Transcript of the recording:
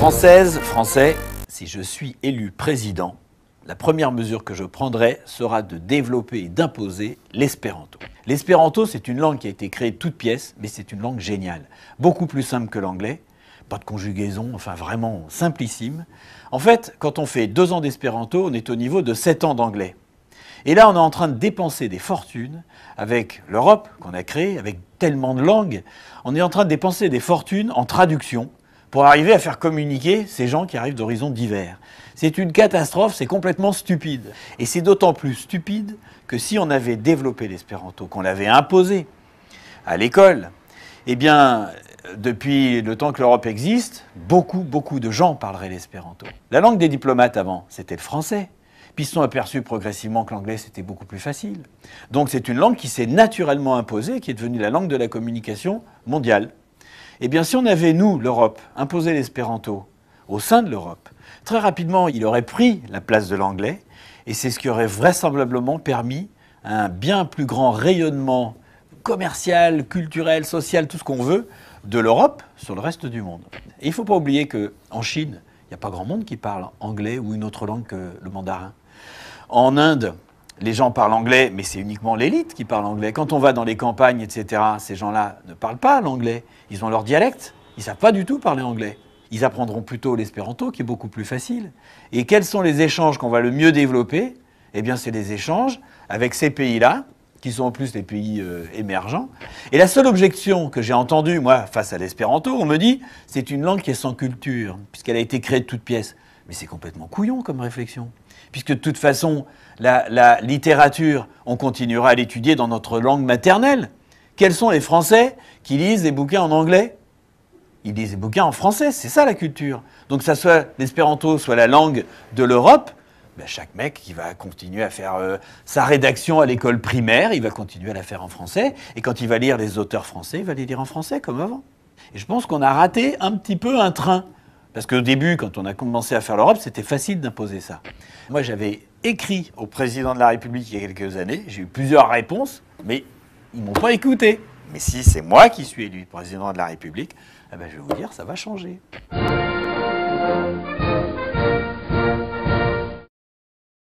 Françaises, Français, si je suis élu président, la première mesure que je prendrai sera de développer et d'imposer l'espéranto. L'espéranto, c'est une langue qui a été créée de toutes pièces, mais c'est une langue géniale. Beaucoup plus simple que l'anglais, pas de conjugaison, enfin vraiment simplissime. En fait, quand on fait 2 ans d'espéranto, on est au niveau de 7 ans d'anglais. Et là, on est en train de dépenser des fortunes avec l'Europe qu'on a créée, avec tellement de langues. On est en train de dépenser des fortunes en traduction pour arriver à faire communiquer ces gens qui arrivent d'horizons divers. C'est une catastrophe, c'est complètement stupide. Et c'est d'autant plus stupide que si on avait développé l'espéranto, qu'on l'avait imposé à l'école, eh bien, depuis le temps que l'Europe existe, beaucoup de gens parleraient l'espéranto. La langue des diplomates avant, c'était le français. Puis ils se sont aperçus progressivement que l'anglais, c'était beaucoup plus facile. Donc c'est une langue qui s'est naturellement imposée, qui est devenue la langue de la communication mondiale. Eh bien, si on avait, nous, l'Europe, imposé l'espéranto au sein de l'Europe, très rapidement, il aurait pris la place de l'anglais, et c'est ce qui aurait vraisemblablement permis un bien plus grand rayonnement commercial, culturel, social, tout ce qu'on veut, de l'Europe sur le reste du monde. Et il ne faut pas oublier qu'en Chine, il n'y a pas grand monde qui parle anglais ou une autre langue que le mandarin. En Inde, les gens parlent anglais, mais c'est uniquement l'élite qui parle anglais. Quand on va dans les campagnes, etc., ces gens-là ne parlent pas l'anglais. Ils ont leur dialecte. Ils ne savent pas du tout parler anglais. Ils apprendront plutôt l'espéranto, qui est beaucoup plus facile. Et quels sont les échanges qu'on va le mieux développer? Eh bien, c'est les échanges avec ces pays-là, qui sont en plus des pays émergents. Et la seule objection que j'ai entendue, moi, face à l'espéranto, on me dit, c'est une langue qui est sans culture, puisqu'elle a été créée de toutes pièces. Mais c'est complètement couillon comme réflexion. Puisque de toute façon, la littérature, on continuera à l'étudier dans notre langue maternelle. Quels sont les Français qui lisent des bouquins en anglais? Ils lisent des bouquins en français, c'est ça la culture. Donc que ça soit l'espéranto, soit la langue de l'Europe, ben chaque mec qui va continuer à faire sa rédaction à l'école primaire, il va continuer à la faire en français. Et quand il va lire les auteurs français, il va les lire en français comme avant. Et je pense qu'on a raté un petit peu un train. Parce qu'au début, quand on a commencé à faire l'Europe, c'était facile d'imposer ça. Moi, j'avais écrit au président de la République il y a quelques années, j'ai eu plusieurs réponses, mais ils ne m'ont pas écouté. Mais si c'est moi qui suis élu président de la République, eh ben, je vais vous dire, ça va changer.